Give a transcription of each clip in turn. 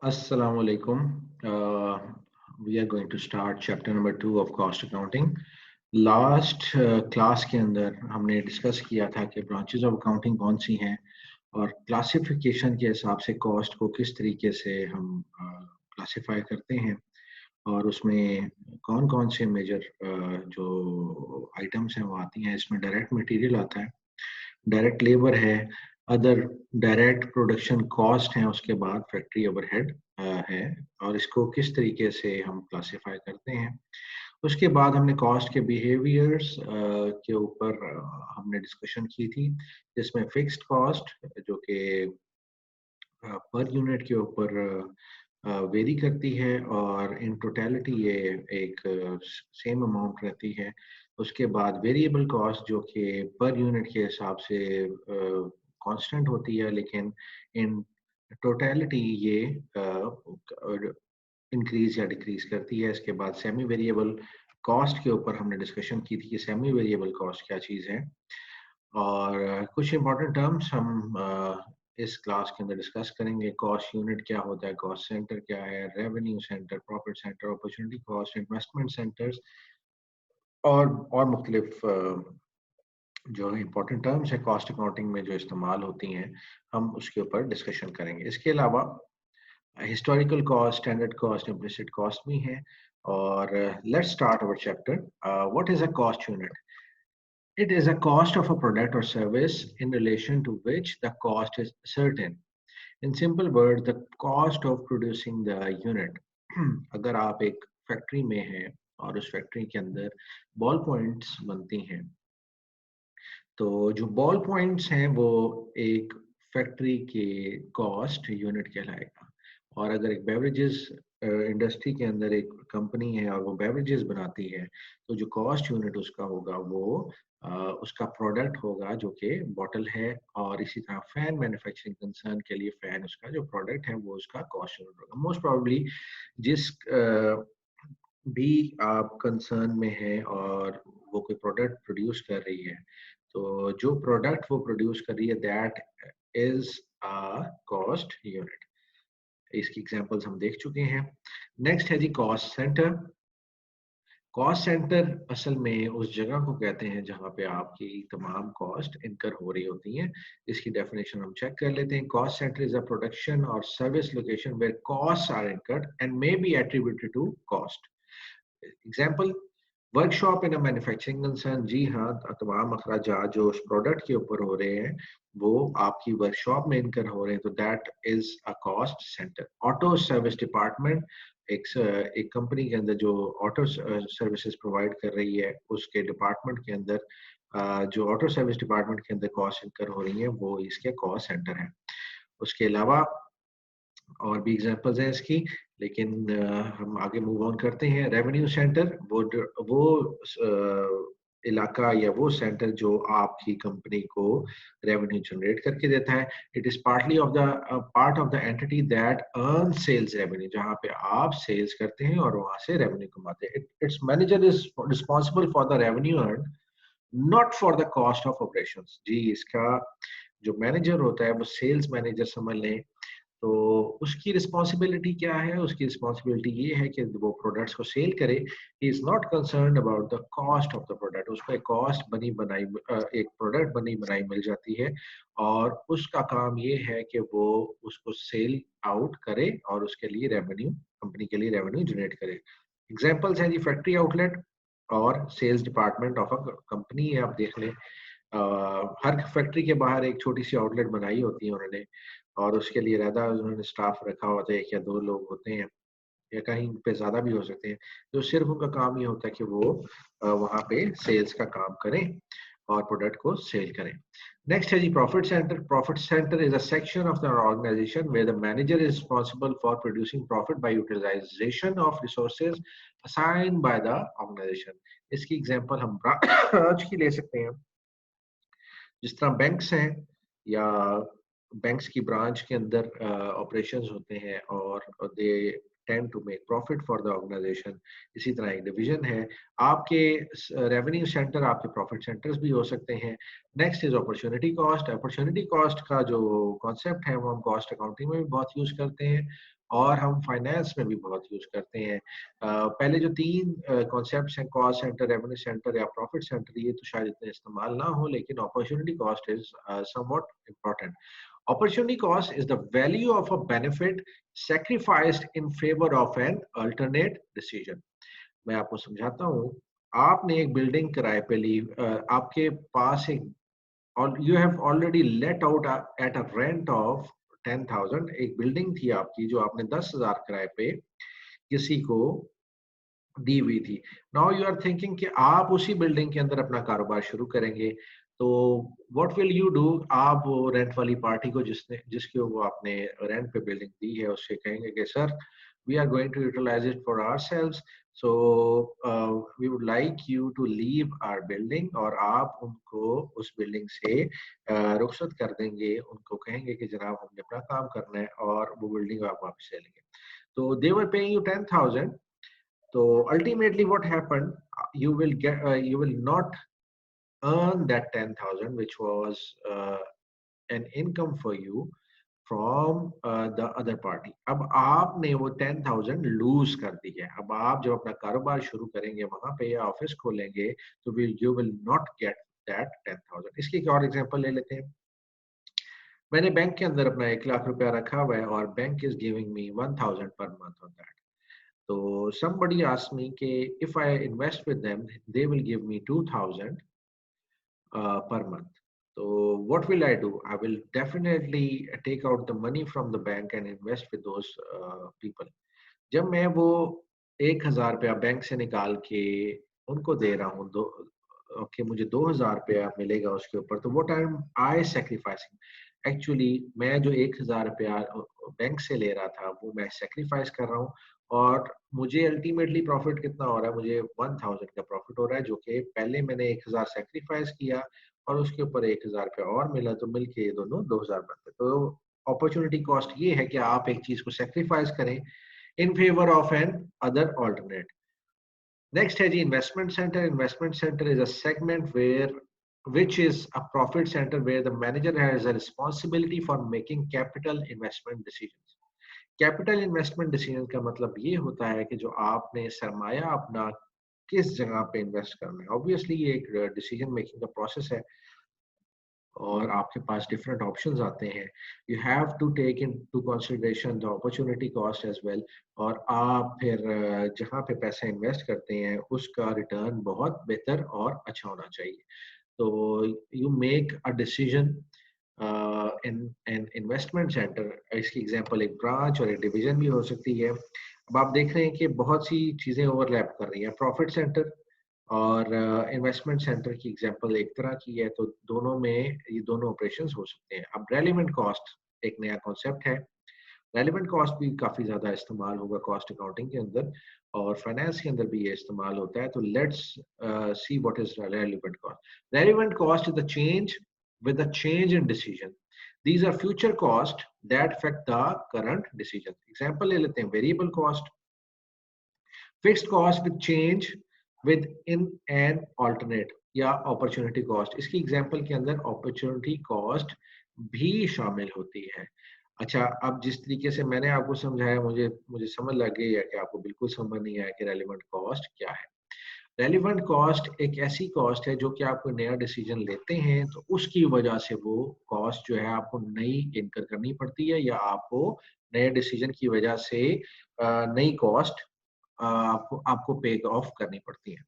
Assalamu alaikum. We are going to start chapter number 2 of cost accounting. Last class के अंदर हमने discuss किया था कि ब्रांचेस ऑफ अकाउंटिंग कौन सी हैं और क्लासिफिकेशन के हिसाब से कॉस्ट को किस तरीके से हम क्लासिफाई करते हैं और उसमें कौन कौन से मेजर जो आइटम्स हैं वो आती हैं। इसमें डायरेक्ट मटेरियल आता है, डायरेक्ट लेबर है, अदर डायरेक्ट प्रोडक्शन कॉस्ट है, उसके बाद फैक्ट्री ओवरहेड है और इसको किस तरीके से हम क्लासिफाई करते हैं। उसके बाद हमने कॉस्ट के बिहेवियर्स के ऊपर हमने डिस्कशन की थी, जिसमें फिक्स्ड कॉस्ट जो कि पर यूनिट के ऊपर वेरी करती है और इन टोटलिटी ये एक सेम अमाउंट रहती है। उसके बाद वेरिएबल कॉस्ट जो कि पर यूनिट के हिसाब से कांस्टेंट होती है, लेकिन इन टोटलिटी ये इंक्रीज या डिक्रीज करती है। इसके बाद सेमी वेरिएबल कॉस्ट के ऊपर हमने डिस्कशन की थी कि सेमी वेरिएबल कॉस्ट क्या चीज़ है और कुछ इंपॉर्टेंट टर्म्स हम इस क्लास के अंदर डिस्कस करेंगे। कॉस्ट यूनिट क्या होता है, कॉस्ट सेंटर क्या है, revenue centre, profit centre, opportunity cost, investment centres और मुख्तलिफ जो इम्पोर्टेंट टर्म्स है कॉस्ट अकाउंटिंग में जो इस्तेमाल होती हैं, हम उसके ऊपर डिस्कशन करेंगे। इसके अलावा historical cost, standard cost, implicit cost भी है। और let's start our chapter. What is a cost unit? It is a cost of a product or service in relation to which the cost is certain. In simple words, the cost of producing the unit. अगर आप एक factory में हैं और उस factory के अंदर ball points बनती हैं, तो जो बॉल पॉइंट्स हैं वो एक फैक्ट्री के कॉस्ट यूनिट कहलाएगा। और अगर एक बेवरेजेस इंडस्ट्री के अंदर एक कंपनी है और वो बेवरेजेस बनाती है, तो जो कॉस्ट यूनिट उसका होगा वो उसका प्रोडक्ट होगा जो कि बॉटल है। और इसी तरह फैन मैन्युफैक्चरिंग कंसर्न के लिए फैन उसका जो प्रोडक्ट है वो उसका कॉस्ट यूनिट होगा। मोस्ट प्रोबेबली जिस भी आप कंसर्न में है और वो कोई प्रोडक्ट प्रोड्यूस कर रही है, तो जो प्रोडक्ट वो प्रोड्यूस कर रही है that is a cost unit. इसकी एग्जांपल्स हम देख चुके हैं। नेक्स्ट है जी कॉस्ट सेंटर। कॉस्ट सेंटर असल में उस जगह को कहते हैं जहां पे आपकी तमाम कॉस्ट इनकर हो रही होती हैं। इसकी डेफिनेशन हम चेक कर लेते हैं। Cost centre is a production और service location where cost are incurred and may be attributed to cost. Example, workshop in a manufacturing concern. जी हाँ, तमाम अखराजात जो उस प्रोडक्ट के ऊपर हो रहे हैं वो आपकी वर्कशॉप में इनकर हो रहे हैं, तो that is a cost centre. Auto service department, एक कंपनी के अंदर जो ऑटो सर्विसेज प्रोवाइड कर रही है उसके डिपार्टमेंट के अंदर जो ऑटो सर्विस डिपार्टमेंट के अंदर कॉस्ट इनकर हो रही है वो इसके कॉस्ट सेंटर है। उसके अलावा और भी एग्जांपल्स हैं इसकी, लेकिन हम आगे मूव ऑन करते हैं। रेवेन्यू सेंटर वो इलाका या वो सेंटर जो आपकी कंपनी को रेवेन्यू जनरेट करके देता है। It is partly of the part of the entity that earn sales revenue, जहां पे आप सेल्स करते हैं और वहां से रेवेन्यू कमाते हैं। Its manager is responsible for the revenue earn, not for the cost of operations. जी, इसका जो मैनेजर होता है वो सेल्स मैनेजर समझ लें। तो उसकी रिस्पॉन्सिबिलिटी क्या है? उसकी रिस्पॉन्सिबिलिटी ये है कि वो प्रोडक्ट्स को सेल करे। He is not concerned about the cost of the product. उसको एक कॉस्ट बनी बनाई एक प्रोडक्ट बनी बनाई मिल जाती है और उसका काम ये है कि वो उसको सेल आउट करे और उसके लिए रेवेन्यू, कंपनी के लिए रेवेन्यू जनरेट करे। एग्जाम्पल्स हैं जी फैक्ट्री आउटलेट और sales department of a company है। आप देख लें, हर फैक्ट्री के बाहर एक छोटी सी आउटलेट बनाई होती है उन्होंने और उसके लिए रहता उन्होंने स्टाफ रखा होता है, एक या दो लोग होते हैं या कहीं पे ज्यादा भी हो सकते हैं, जो सिर्फ उनका काम ये होता है कि वो वहाँ पे सेल्स का काम करें और प्रोडक्ट को सेल करें। नेक्स्ट है जी profit centre. Profit centre is a section of the organisation where the manager is responsible for producing profit by utilisation of resources assigned by the organisation. इसकी एग्जांपल हम ब्रांच की ले सकते हैं। जिस तरह बैंक्स हैं या बैंक्स की ब्रांच के अंदर ऑपरेशंस होते हैं और दे tend to make profit for the organization. इसी तरह एक डिवीजन है, आपके रेवेन्यू सेंटर आपके प्रॉफिट सेंटर्स भी हो सकते हैं। Next is opportunity cost. Opportunity cost का जो कॉन्सेप्ट है वो हम कॉस्ट अकाउंटिंग में भी बहुत यूज करते हैं और हम फाइनेंस में भी बहुत यूज करते हैं। पहले जो तीन कॉन्सेप्ट्स हैं, कॉस्ट सेंटर, रेवेन्यू सेंटर या प्रॉफिट सेंटर, ये तो शायद इतने इस्तेमाल ना हो, लेकिन opportunity cost is somewhat important. Opportunity cost is the value of a benefit sacrificed in favor of an alternate decision. मैं आपको समझाता हूँ। आपने एक बिल्डिंग किराए पे ली, आपके पास एक, और you have already let out at a rent of 10,000। एक बिल्डिंग थी आपकी जो आपने 10,000 किराए पे किसी को दी हुई थी। नाउ यू आर थिंकिंग कि आप उसी बिल्डिंग के अंदर अपना कारोबार शुरू करेंगे। तो व्हाट विल यू डू? आप वो रेंट वाली पार्टी को जिसके वो आपने रेंट पे बिल्डिंग दी है उससे कहेंगे कि sir, we are going to utilise it for ourselves, so we would like you to leave our building. और आप उनको उस बिल्डिंग से रुखसत कर देंगे, उनको कहेंगे कि जनाब हमने अपना काम करना है और वो बिल्डिंग आप वापस ले लेंगे। तो they were paying you 10,000। So ultimately, what happened? You will not earn that 10,000, which was an income for you from the other party. अब आपने वो 10,000 lose कर दी है। अब आप जब अपना कारोबार शुरू करेंगे, वहां पे या ऑफिस खोलेंगे, तो you will not get that 10,000। इसकी एक और एग्जांपल ले लेते हैं। मैंने बैंक के अंदर अपना 1 लाख रुपया रखा हुआ है और bank is giving me 1,000 per month on that. So somebody asked me कि if I invest with them, they will give me 2,000 per month. So what will I do? I will definitely take out the money from the bank and invest with those people. जब मैं वो 1,000 रुपया bank से निकाल के उनको दे रहा हूँ, कि मुझे 2,000 रुपया मिलेगा उसके ऊपर, तो what am I sacrificing? Actually मैं जो 1,000 रुपया बैंक से ले रहा था वो मैं सेक्रीफाइस कर रहा हूँ और मुझे अल्टीमेटली प्रॉफिट कितना हो रहा है? मुझे 1,000 का प्रॉफिट हो रहा है, जो कि पहले मैंने 1,000 सेक्रीफाइस किया और उसके ऊपर 1,000 रुपया और मिला, तो मिलके ये दोनों 2,000 बनते। तो अपॉर्चुनिटी कॉस्ट ये है कि आप एक चीज को सेक्रीफाइस करें in favor of an other alternate. Next है जी investment center. Investment center is a segment which is a profit center where the manager has a responsibility for making capital investment decisions. Capital investment decision का मतलब ये होता है कि जो आपने सरमाया अपना किस जगह पे इन्वेस्ट करना है। ऑब्वियसली ये एक डिसीजन मेकिंग का प्रोसेस है और आपके पास डिफरेंट ऑप्शंस आते हैं। You have to take in to consideration the opportunity cost as well. और आप फिर जहाँ पे पैसा इन्वेस्ट करते हैं उसका रिटर्न बहुत बेहतर और अच्छा होना चाहिए। तो you make a decision in an investment centre. इसकी एग्जांपल एक ब्रांच और एक डिवीजन भी हो सकती है। अब आप देख रहे हैं कि बहुत सी चीज़ें ओवरलैप कर रही हैं। प्रॉफिट सेंटर और इन्वेस्टमेंट सेंटर की एग्जांपल एक तरह की है, तो दोनों में ये दोनों ऑपरेशंस हो सकते हैं। अब रेलिवेंट कॉस्ट एक नया कॉन्सेप्ट है। रेलिवेंट कॉस्ट भी काफी ज्यादा इस्तेमाल होगा कॉस्ट अकाउंटिंग के अंदर और फाइनेंस के अंदर भी ये इस्तेमाल होता है। तो let's see what is relevant cost. Relevant cost is the change with a change in decision. These are future costs that affect the current decision. Example ले लेते हैं, variable cost, fixed cost with change with in an alternate या opportunity cost. इसकी example के अंदर opportunity cost भी शामिल होती है। अच्छा, अब जिस तरीके से मैंने आपको समझाया, मुझे समझ लग गई है कि आपको बिल्कुल समझ नहीं आया कि रेलिवेंट कॉस्ट क्या है। रेलिवेंट कॉस्ट एक ऐसी कॉस्ट है जो कि आप कोई नया डिसीजन लेते हैं तो उसकी वजह से वो कॉस्ट जो है आपको नई इनकर करनी पड़ती है या आपको नए डिसीजन की वजह से नई कॉस्ट आपको पे ऑफ करनी पड़ती है।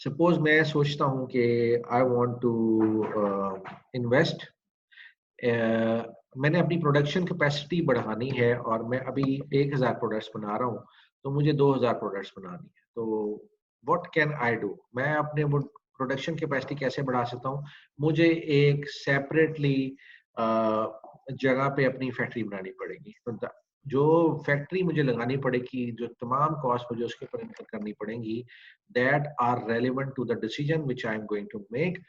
सपोज मैं सोचता हूँ कि आई वांट टू इन्वेस्ट, मैंने अपनी प्रोडक्शन कैपेसिटी बढ़ानी है और मैं अभी 1,000 प्रोडक्ट्स बना रहा हूँ, तो मुझे 2,000 प्रोडक्ट्स बनानी है। तो व्हाट कैन आई डू? मैं अपने प्रोडक्शन कैपेसिटी कैसे बढ़ा सकता हूँ? मुझे एक सेपरेटली जगह पे अपनी फैक्ट्री बनानी पड़ेगी। तो जो फैक्ट्री मुझे लगानी पड़ेगी, जो तमाम कॉस्ट मुझे उसके ऊपर इनकर करनी पड़ेंगी, that are relevant to the decision which I am going to make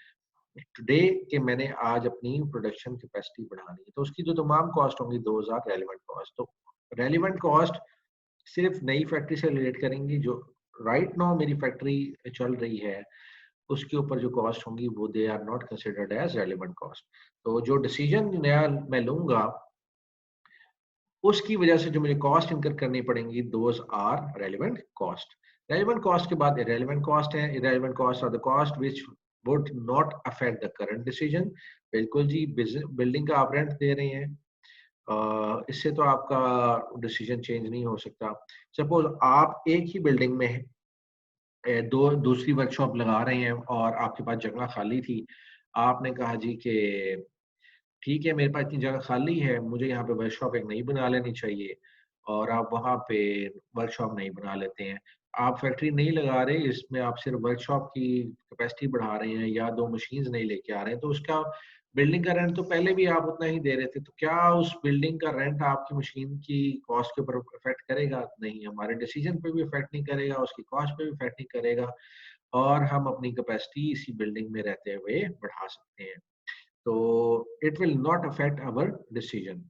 today, कि मैंने आज अपनी प्रोडक्शन कैपेसिटी बढ़ानी है। तो उसकी जो तमाम कॉस्ट होंगी 2,000 रेलिवेंट कॉस्ट। तो रेलिवेंट कॉस्ट सिर्फ नई फैक्ट्री से रिलेट करेंगी, जो राइट नाउ मेरी फैक्ट्री चल रही है उसके ऊपर जो कॉस्ट होंगी वो they are not considered as relevant cost. तो जो डिसीजन नया मैं लूंगा उसकी वजह से जो मुझे कॉस्ट इनकर करनी पड़ेंगी, those are relevant cost. Relevant cost के बाद इरेलीवेंट कॉस्ट है। Irrelevant cost are the cost which would not affect the current decision. बिल्कुल जी, बिल्डिंग का आप रेंट दे रहे हैं, इससे तो आपका डिसीजन चेंज नहीं हो सकता। सपोज आप एक ही बिल्डिंग में दो दूसरी वर्कशॉप लगा रहे हैं और आपके पास जगह खाली थी। आपने कहा जी कि ठीक है, मेरे पास इतनी जगह खाली है, मुझे यहाँ पे वर्कशॉप एक नई बना लेनी चाहिए, और आप वहाँ पे वर्कशॉप नहीं बना लेते हैं। आप फैक्ट्री नहीं लगा रहे, इसमें आप सिर्फ वर्कशॉप की कैपेसिटी बढ़ा रहे हैं या 2 मशीन्स नहीं लेके आ रहे हैं, तो उसका बिल्डिंग का रेंट तो पहले भी आप उतना ही दे रहे थे। तो क्या उस बिल्डिंग का रेंट आपकी मशीन की कॉस्ट के ऊपर इफेक्ट करेगा? नहीं, हमारे डिसीजन पे भी इफेक्ट नहीं करेगा, उसकी कॉस्ट पे भी इफेक्ट नहीं करेगा, और हम अपनी कैपेसिटी इसी बिल्डिंग में रहते हुए बढ़ा सकते हैं। तो it will not affect our decision.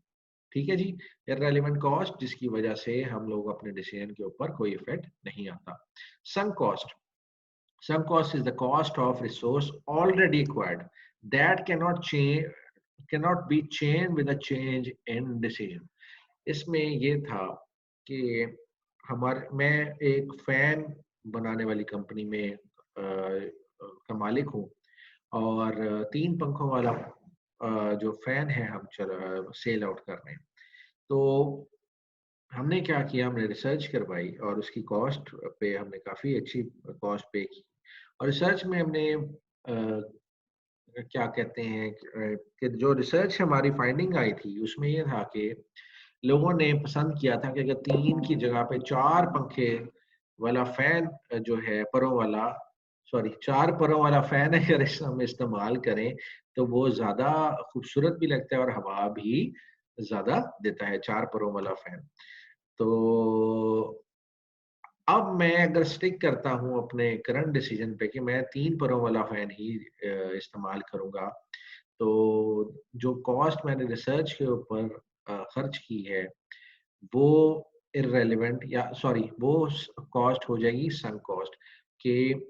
ठीक है जी। इररेलेवेंट कॉस्ट जिसकी वजह से हम लोग अपने डिसीजन के ऊपर कोई इफेक्ट नहीं आता। Sunk cost, sunk cost is the cost of resource already acquired that cannot be change with a change in decision. इसमें ये था कि हमारे मैं एक फैन बनाने वाली कंपनी में का मालिक हूँ, और 3 पंखों वाला जो फैन है हम सेल आउट कर रहे हैं। तो हमने क्या किया, हमने रिसर्च करवाई और उसकी कॉस्ट पे हमने काफ़ी अच्छी कॉस्ट पे की। और रिसर्च में हमने क्या कहते हैं कि जो रिसर्च हमारी फाइंडिंग आई थी उसमें ये था कि लोगों ने पसंद किया था कि अगर 3 की जगह पे 4 पंखे वाला फैन जो है परों वाला, सॉरी 4 परों वाला फैन अगर हम इस्तेमाल करें तो वो ज़्यादा खूबसूरत भी लगता है और हवा भी ज़्यादा देता है 4 परों वाला फैन। तो अब मैं अगर स्टिक करता हूँ अपने करंट डिसीजन पे कि मैं 3 परों वाला फैन ही इस्तेमाल करूँगा, तो जो कॉस्ट मैंने रिसर्च के ऊपर खर्च की है वो इररेलेवेंट, या सॉरी वो कॉस्ट हो जाएगी संक कॉस्ट, कि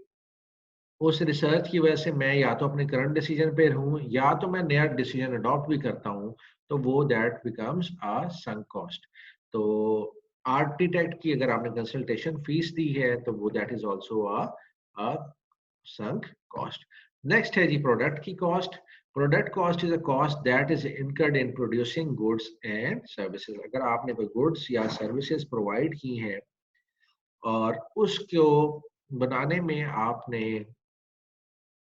उस रिसर्च की वजह से मैं या तो अपने करंट डिसीजन पे हूँ या तो मैं नया डिसीजन अडॉप्ट भी करता हूँ, तो वो that becomes a sunk cost. तो आर्किटेक्ट की अगर आपने कंसल्टेशन फीस दी है तो वो that is also a sunk cost. Next है जी प्रोडक्ट की cost. Product cost is a cost that is incurred in producing goods and services. अगर आपने कोई गुड्स या सर्विसेज प्रोवाइड की हैं और उसको बनाने में आपने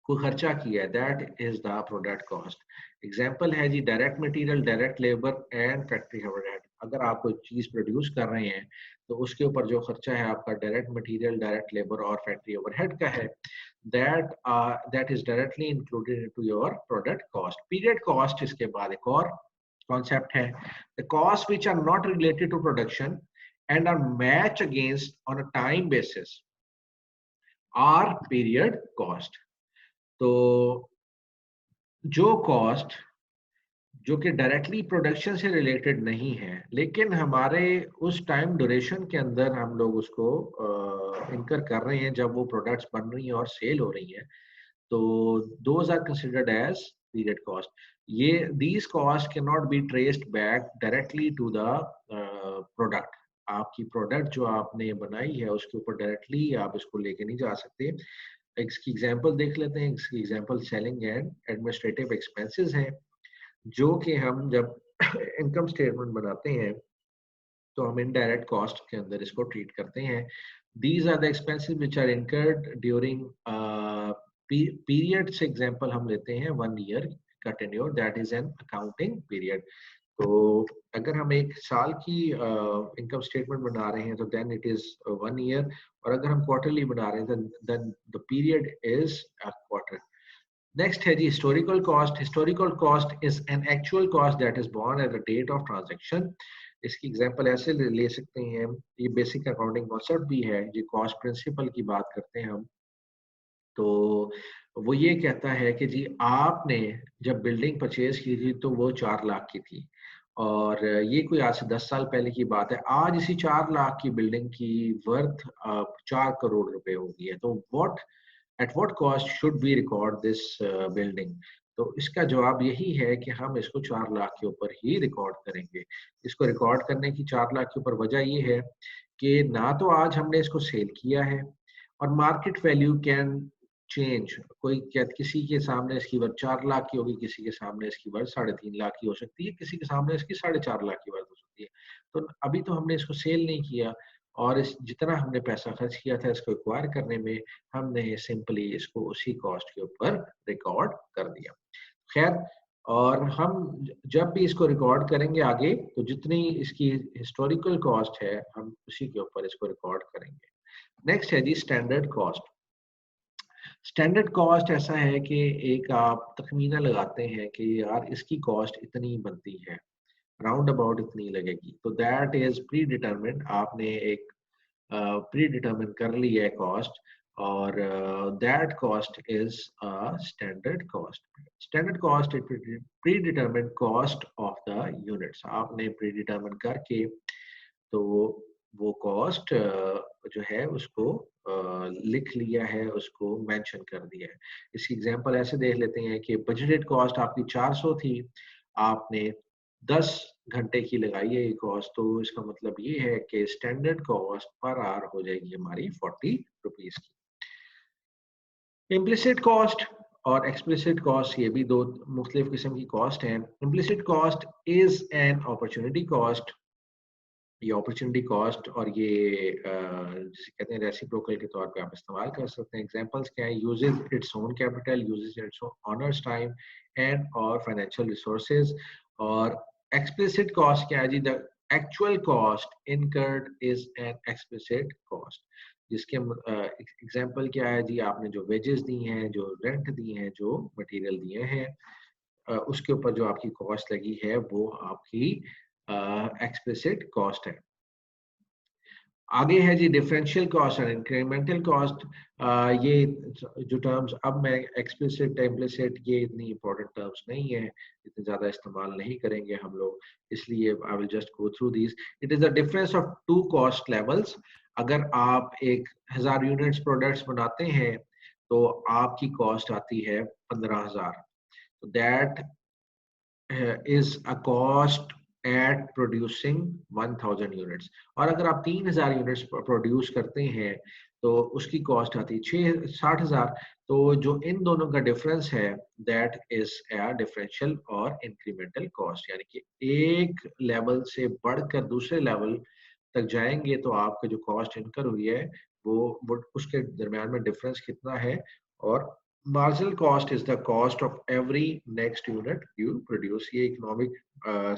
कोई खर्चा किया है, that is the product cost. Example है जी direct material, direct labour and factory overhead. अगर आप कोई चीज प्रोड्यूस कर रहे हैं तो उसके ऊपर जो खर्चा है आपका डायरेक्ट मटेरियल, डायरेक्ट लेबर और फैक्ट्री ओवरहेड का है, that is directly included into your product cost. Period cost इसके बाद एक और कॉन्सेप्ट है, the costs which are not related to production and are matched against on a time basis are period cost. तो जो cost जो कि directly production से रिलेटेड नहीं है लेकिन हमारे उस टाइम ड्यूरेशन के अंदर हम लोग उसको इनकर कर रहे हैं जब वो प्रोडक्ट्स बन रही हैं और सेल हो रही हैं, तो those are considered as period cost. ये these cost can not be traced back directly to the product. आपकी प्रोडक्ट जो आपने बनाई है उसके ऊपर डायरेक्टली आप इसको लेके नहीं जा सकते। इसकी एग्जांपल देख लेते हैं। इसकी example selling and administrative expenses हैं, जो कि हम जब इनकम स्टेटमेंट बनाते हैं तो हम इनडायरेक्ट कॉस्ट के अंदर इसको ट्रीट करते हैं। These are the expenses which are incurred during period से एग्जांपल हम लेते हैं 1 ईयर का tenure, that is an accounting period. तो अगर हम एक साल की इनकम स्टेटमेंट बना रहे हैं तो देन इट इज 1 ईयर, और अगर हम क्वार्टरली बना रहे हैं then the period is a quarter. Next है जी historical cost. Historical cost is an actual cost that is borne at the date of transaction. इसकी एग्जांपल ऐसे ले सकते हैं, ये बेसिक अकाउंटिंग कॉन्सेप्ट भी है, ये कॉस्ट प्रिंसिपल की बात करते हैं हम। तो वो ये कहता है कि जी आपने जब बिल्डिंग परचेज की थी तो वो 4 लाख की थी, और ये कोई आज से 10 साल पहले की बात है। आज इसी 4 लाख की बिल्डिंग की वर्थ 4 करोड़ रुपए हो गई है। तो at what cost should we record this building? तो इसका जवाब यही है कि हम इसको 4 लाख के ऊपर ही रिकॉर्ड करेंगे। इसको रिकॉर्ड करने की 4 लाख के ऊपर वजह ये है कि ना तो आज हमने इसको सेल किया है, और मार्केट वैल्यू कैन चेंज। कोई क्या, किसी के सामने इसकी वर्थ 4 लाख की होगी, किसी के सामने इसकी वर्थ 3.5 लाख की हो सकती है, किसी के सामने इसकी 4.5 लाख की वर्थ हो सकती है। तो अभी तो हमने इसको सेल नहीं किया, और इस जितना हमने पैसा खर्च किया था इसको एक्वायर करने में, हमने सिंपली इसको उसी कॉस्ट के ऊपर रिकॉर्ड कर दिया। खैर, और हम जब भी इसको रिकॉर्ड करेंगे आगे, तो जितनी इसकी हिस्टोरिकल कॉस्ट है हम उसी के ऊपर इसको रिकॉर्ड करेंगे। नेक्स्ट है जी स्टैंडर्ड कॉस्ट। स्टैंडर्ड कॉस्ट ऐसा है कि एक आप तखमीना लगाते हैं कि यार इसकी कॉस्ट इतनी बनती है, राउंड अबाउट इतनी लगेगी, तो दैट इज प्री डिटरमिन्ड। आपने एक प्री डिटरमिन कर ली है कॉस्ट, और that cost is standard cost. Standard cost is pre determined cost of the units. आपने प्री डिटरमिन करके तो वो कॉस्ट जो है उसको लिख लिया है, उसको मेंशन कर दिया है। इसकी एग्जांपल ऐसे देख लेते हैं कि बजटेड कॉस्ट आपकी 400 थी, आपने 10 घंटे की लगाई है ये कॉस्ट, तो इसका मतलब ये है कि स्टैंडर्ड कॉस्ट पर आवर हो जाएगी हमारी 40 रुपीज की। इम्प्लिसिट कॉस्ट और एक्सप्लिसिट कॉस्ट, ये भी दो मुख्तलिफ किस्म की कॉस्ट हैं। Implicit cost is an opportunity cost. ये अपॉर्चुनिटी कॉस्ट और ये जिसे कहते हैं रेसिप्रोकल के तौर पे आप इस्तेमाल कर सकते हैं। एग्जांपल्स क्या है? Uses its own capital, uses its owners time and और फाइनेंशियल रिसोर्सेज। और एक्सप्लिसिट कॉस्ट क्या है जी? The actual cost incurred is an explicit cost, जिसके एग्जांपल क्या है जी? आपने जो वेजेस दी हैं, जो रेंट दी हैं, जो मटेरियल दिए हैं, उसके ऊपर जो आपकी कॉस्ट लगी है वो आपकी एक्सप्लिसिट कॉस्ट है। आगे है जी डिफरेंशियल कॉस्ट और इंक्रीमेंटल कॉस्ट। ये जो टर्म्स अब मैं एक्सप्लिसिट इम्प्लिसिट, ये इतनी इंपॉर्टेंट टर्म्स नहीं है, इतने ज्यादा इस्तेमाल नहीं करेंगे हम लोग, इसलिए I will just go through these. It is the difference of two cost levels. अगर आप 1000 यूनिट्स प्रोडक्ट्स बनाते हैं तो आपकी कॉस्ट आती है 15,000, तो that is a cost at producing 1000 units। और अगर आप 3000 यूनिट्स प्रोड्यूस करते हैं तो उसकी कॉस्ट आती है 60,000। तो जो इन दोनों का डिफरेंस है दैट इज अ डिफरेंशियल और इंक्रीमेंटल कॉस्ट, यानी कि एक लेवल से बढ़कर दूसरे लेवल तक जाएंगे तो आपका जो कॉस्ट इनकर हुई है वो उसके दरम्यान में डिफरेंस कितना है। और marginal cost is the cost of every next unit you produce। ये इकोनॉमिक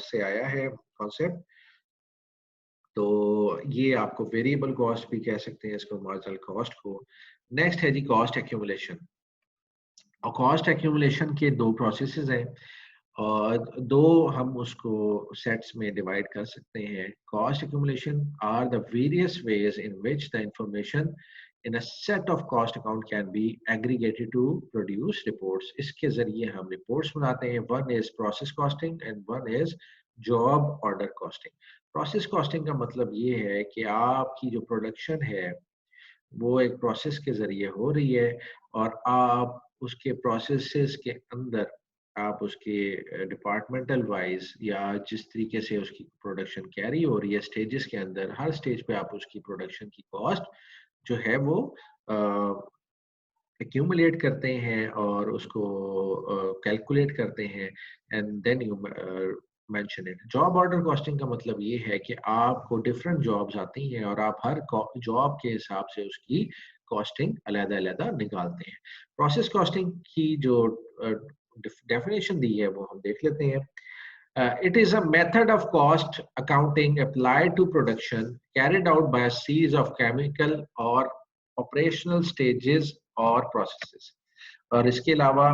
से आया है कॉन्सेप्ट। तो ये आपको वेरिएबल कॉस्ट भी कह सकते हैं इसको, मार्जिनल कॉस्ट को। नेक्स्ट है जी कॉस्ट एक्यूमुलेशन। और कॉस्ट एक्यूमुलेशन के दो प्रोसेसेस हैं, और दो हम उसको सेट्स में डिवाइड कर सकते हैं। Cost accumulation are the various ways in which the information in a set of cost account can be aggregated to produce reports। इसके जरिए हम reports बनाते हैं। one is process costing and one is job order costing। process costing का मतलब ये है कि आपकी जो प्रोडक्शन है वो एक प्रोसेस के जरिए हो रही है, और आप उसके प्रोसेसेस के अंदर आप उसके डिपार्टमेंटल वाइज या जिस तरीके से उसकी प्रोडक्शन कैरी हो रही है स्टेजेस के अंदर, हर स्टेज पे आप उसकी प्रोडक्शन की कॉस्ट जो है वो एक्यूमुलेट करते हैं और उसको कैलकुलेट करते हैं, and then you mention it. Job order costing का मतलब ये है कि आपको डिफरेंट जॉब्स आती हैं और आप हर जॉब के हिसाब से उसकी कॉस्टिंग अलग-अलग निकालते हैं। प्रोसेस कॉस्टिंग की जो डेफिनेशन दी है वो हम देख लेते हैं। It is a method of cost accounting applied to production carried out by a series of chemical or operational stages or processes। और इसके अलावा